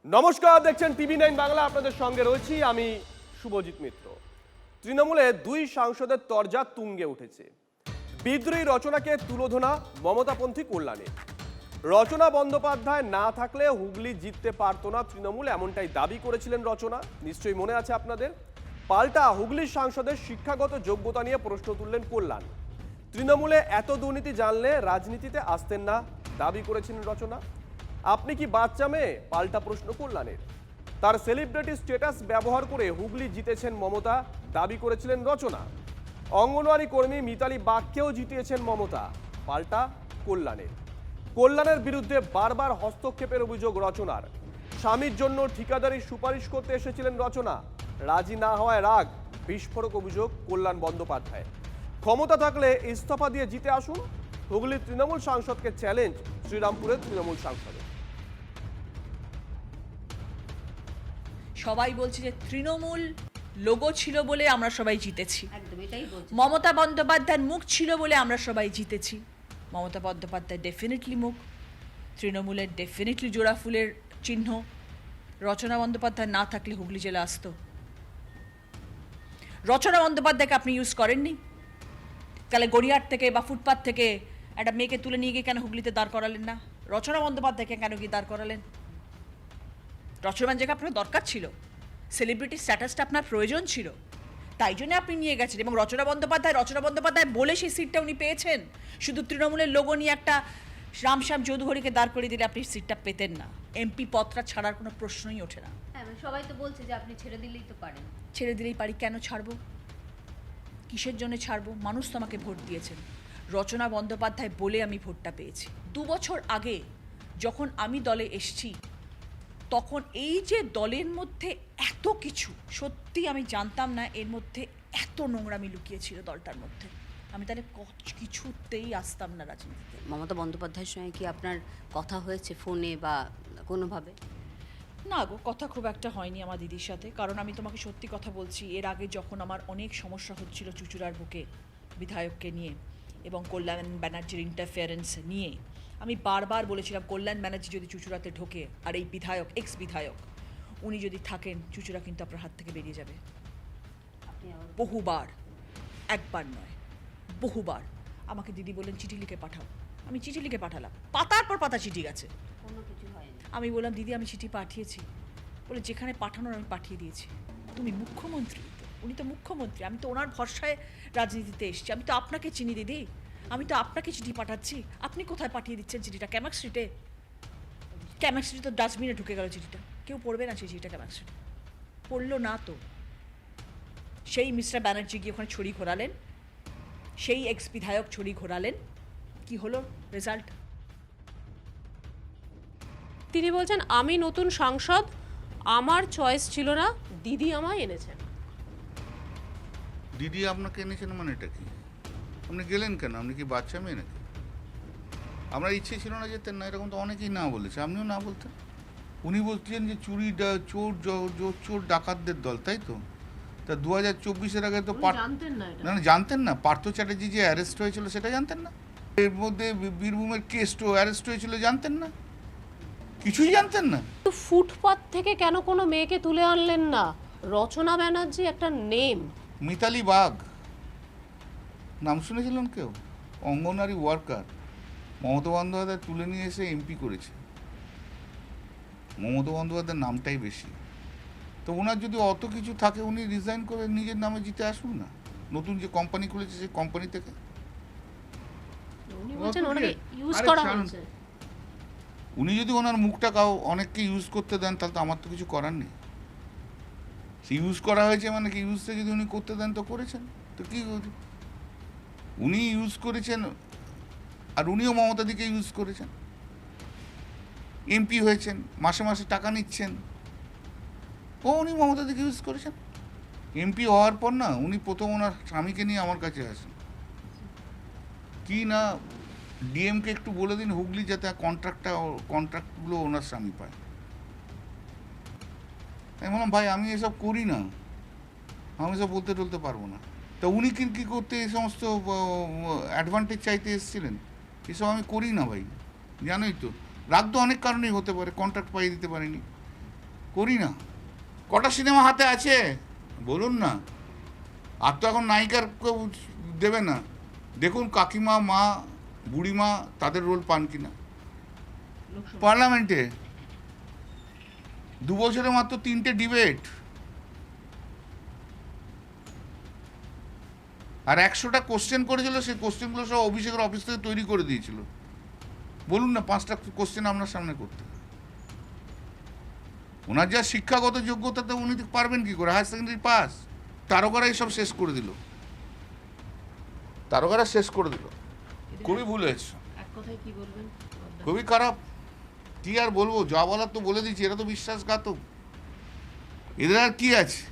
নমস্কার, দেখছেন টিভি9 বাংলা। আপনাদের সঙ্গে রয়েছি আমি শুভজিৎ মিত্র। তৃণমূলে দুই সাংসদের তরজা তুঙ্গে উঠেছে। বিদ্রোহী রচনাকে তুলোধনা মমতাপন্থী কল্যাণে। রচনা বন্দ্যোপাধ্যায় না থাকলে হুগলি জিততে পারত না তৃণমূল, এমনটাই দাবি করেছিলেন রচনা। নিশ্চয়ই মনে আছে আপনাদের। পাল্টা হুগলির সাংসদের শিক্ষাগত যোগ্যতা নিয়ে প্রশ্ন তুললেন কল্যাণ। তৃণমূলে এত দুর্নীতি জানলে রাজনীতিতে আসতেন না, দাবি করেছিলেন রচনা। আপনি কি বাচ্চা মেয়ে, পাল্টা প্রশ্ন কল্যাণের। তার সেলিব্রিটি স্ট্যাটাস ব্যবহার করে হুগলি জিতেছেন মমতা, দাবি করেছিলেন রচনা। অঙ্গনওয়াড়ি কর্মী মিতালি বাগকেও জিতিয়েছেন মমতা, পাল্টা কল্যাণের। কল্যাণের বিরুদ্ধে বারবার হস্তক্ষেপের অভিযোগ রচনার। স্বামীর জন্য ঠিকাদারি সুপারিশ করতে এসেছিলেন রচনা, রাজি না হওয়ায় রাগ, বিস্ফোরক অভিযোগ কল্যাণ বন্দ্যোপাধ্যায়। ক্ষমতা থাকলে ইস্তফা দিয়ে জিতে আসুন, হুগলির তৃণমূল সাংসদকে চ্যালেঞ্জ শ্রীরামপুরের তৃণমূল সাংসদ। সবাই বলছে যে তৃণমূল লোগো ছিল বলে আমরা সবাই জিতেছি, একদম এটাই বলছি। মমতা বন্দ্যোপাধ্যায়ের মুখ ছিল বলে আমরা সবাই জিতেছি। মমতা বন্দ্যোপাধ্যায় ডেফিনেটলি মুখ, তৃণমূলের ডেফিনেটলি জোড়া ফুলের চিহ্ন। রচনা বন্দ্যোপাধ্যায় না থাকলে হুগলি জেলা আসতো। রচনা বন্দ্যোপাধ্যায়কে আপনি ইউজ করেননি, তাহলে গড়িয়াহাট থেকে বা ফুটপাথ থেকে একটা মেয়েকে তুলে নিয়ে গিয়ে কেন হুগলিতে দাঁড় করালেন না? রচনা বন্দ্যোপাধ্যায়কে কেন গিয়ে দাঁড় করালেন? রচনা জায়গা আপনার দরকার ছিল, সেলিব্রিটি স্ট্যাটাসটা আপনার প্রয়োজন ছিল, তাই জন্য আপনি নিয়ে গেছেন। এবং রচনা বন্দ্যোপাধ্যায় বলে সেই সিটটা উনি পেয়েছেন। শুধু তৃণমূলের লোগো নিয়ে একটা রামশ্যাম চৌধুরীকে দাঁড় করিয়ে দিলে আপনি সিটটা পেতেন না। এমপি পদটা ছাড়ার কোনো প্রশ্নই ওঠে না। হ্যাঁ, সবাই তো বলছে যে আপনি ছেড়ে দিলেই তো পারেন। ছেড়ে দিলেই পারি, কেন ছাড়বো? কিসের জন্য ছাড়বো? মানুষ তো আমাকে ভোট দিয়েছেন। রচনা বন্দ্যোপাধ্যায় বলে আমি ভোটটা পেয়েছি। 2 বছর আগে যখন আমি দলে এসছি, তখন এই যে দলের মধ্যে এত কিছু, সত্যি আমি জানতাম না এর মধ্যে এত নোংরামি লুকিয়েছিল দলটার মধ্যে। আমি তাহলে কিছুতেই আসতাম না রাজনীতিতে। মমতা বন্দ্যোপাধ্যায়ের সঙ্গে কি আপনার কথা হয়েছে ফোনে বা কোনোভাবে? না গো, কথা খুব একটা হয়নি আমার দিদির সাথে। কারণ আমি তোমাকে সত্যি কথা বলছি, এর আগে যখন আমার অনেক সমস্যা হচ্ছিল চুঁচুড়ার বুকে বিধায়ককে নিয়ে এবং কল্যাণ ব্যানার্জির ইন্টারফিয়ারেন্স নিয়ে, আমি বারবার বলেছিলাম কল্যাণ ব্যানার্জি যদি চুঁচুড়াতে ঢোকে আর এই বিধায়ক, এক্স বিধায়ক উনি যদি থাকেন, চুঁচুড়া কিন্তু আপনার হাত থেকে বেরিয়ে যাবে। বহুবার, একবার নয়, বহুবার আমাকে দিদি বললেন চিঠি লিখে পাঠাও। আমি চিঠি লিখে পাঠালাম, পাতার পর পাতা চিঠি গেছে, কোনো কিছু হয়নি। আমি বললাম দিদি আমি চিঠি পাঠিয়েছি। বলে যেখানে পাঠানোর আমি পাঠিয়ে দিয়েছি। তুমি মুখ্যমন্ত্রী তো, উনি তো মুখ্যমন্ত্রী, আমি তো ওনার ভরসায় রাজনীতিতে এসেছি। আমি তো আপনাকে চিনি দিদি, আমি তো আপনাকে চিঠি পাঠাচ্ছি। আপনি কোথায় পাঠিয়ে দিচ্ছেন চিঠিটা? ক্যামাক স্ট্রিটে। ক্যামাক স্ট্রিটে তো ডাস্টবিনে ঢুকে গেল চিঠিটা, কেউ পড়বে না সেই চিঠিটা ক্যামাক স্ট্রিটে। পড়লো না তো। সেই মিস্টার ব্যানার্জি গিয়ে ওখানে ছড়ি ঘোরালেন, সেই এক্স বিধায়ক ছড়ি ঘোরালেন, কি হলো রেজাল্ট? তিনি বলছেন আমি নতুন সাংসদ, আমার চয়েস ছিল না, দিদি আমায় এনেছেন। দিদি আপনাকে এনেছেন মানে এটা কি? আপনি গেলেন কেন? আপনি কি বাচ্চা মেয়ে নাকি? আমরা ইচ্ছে ছিল না যেতেন না, এরকম তো অনেকেই না বলেছে, আপনিও না বলতেন। উনি বলছেন যে চোর ডাকাতদের দল, তাই তো? তা 2024-এর আগে তো জানতেন না এটা? না জানতেন না? পার্থ চ্যাটার্জি যে অ্যারেস্ট হয়েছিল সেটা জানতেন না? এর মধ্যে বীরভূমের কেস্টও অ্যারেস্ট হয়েছিল, জানতেন না? কিছুই জানতেন না? তো ফুটপাত থেকে কেন কোনো মেয়েকে তুলে আনলেন না? রচনা ব্যানার্জি একটা নেম। মিতালি বাগ নাম শুনেছিলেন কেউ? অঙ্গনওয়াড়ি ওয়ার্কার, মমতা বন্দ্যোপাধ্যায় তুলে নিয়ে এসে এমপি করেছে। মমতা বন্দ্যোপাধ্যায়ের নামটাই বেশি। তো ওনার যদি অত কিছু থাকে, উনি রিজাইন করে নিজের নামে জিতে আসুন না। নতুন যে কোম্পানি খুলেছে সেই কোম্পানি থেকে। উনি বলছেন ওনাকে ইউজ আরে করা ছাড়ুন। হয়েছে। উনি যদি ওনার মুখটা অনেককে ইউজ করতে দেন, তাহলে তো আমার তো কিছু করার নেই। সে ইউজ করা হয়েছে মানে কি, ইউজটা যদি উনি করতে দেন তো করেছেন, তো কি উনি ইউজ করেছেন। আর উনিও মমতাদিকে ইউজ করেছেন, এমপি হয়েছেন, মাসে মাসে টাকা নিচ্ছেন, উনি মমতাদিকে ইউজ করেছেন। এমপি হওয়ার পর না উনি প্রথম ওনার স্বামীকে নিয়ে আমার কাছে আসেন, কি না ডিএমকে একটু বলে দিন হুগলি যাতে কন্ট্রাক্টগুলো ওনার স্বামী পায়। আমি বললাম ভাই আমি এসব করি না, আমি এসব বলতে টলতে পারবো না। তা উনি কি করতে এই সমস্ত অ্যাডভান্টেজ চাইতে এসেছিলেন? এসব আমি করি না ভাই, জানোই তো। রাগ তো অনেক কারণেই হতে পারে, কন্ট্রাক্ট পাইয়ে দিতে পারিনি, করি না। কটা সিনেমা হাতে আছে বলুন না? আর তো এখন নায়িকার কেউ দেবে না। দেখুন কাকিমা, মা, বুড়িমা তাদের রোল পান কিনা পার্লামেন্টে। 2 বছরে মাত্র 3টে ডিবেট, আর 100টা কোশ্চেন করেছিল। সেই কোশ্চেনগুলো সব অভিষেকের অফিস থেকে তৈরি করে দিয়েছিল। বলুন না 5টা কোশ্চেন আপনার সামনে করতে। ওনার যা শিক্ষাগত যোগ্যতাতে উনি পারবেন কি করে? Higher secondary pass. তারকারা এইসব শেষ করে দিল, তারকারা শেষ করে দিল। খুবই ভুল হয়েছে, এক কথায় কি বলবেন? খুবই খারাপ। কি আর বলবো, যা বলার তো বলে দিচ্ছি। এরা তো বিশ্বাসঘাতক, এদের আর কি আছে?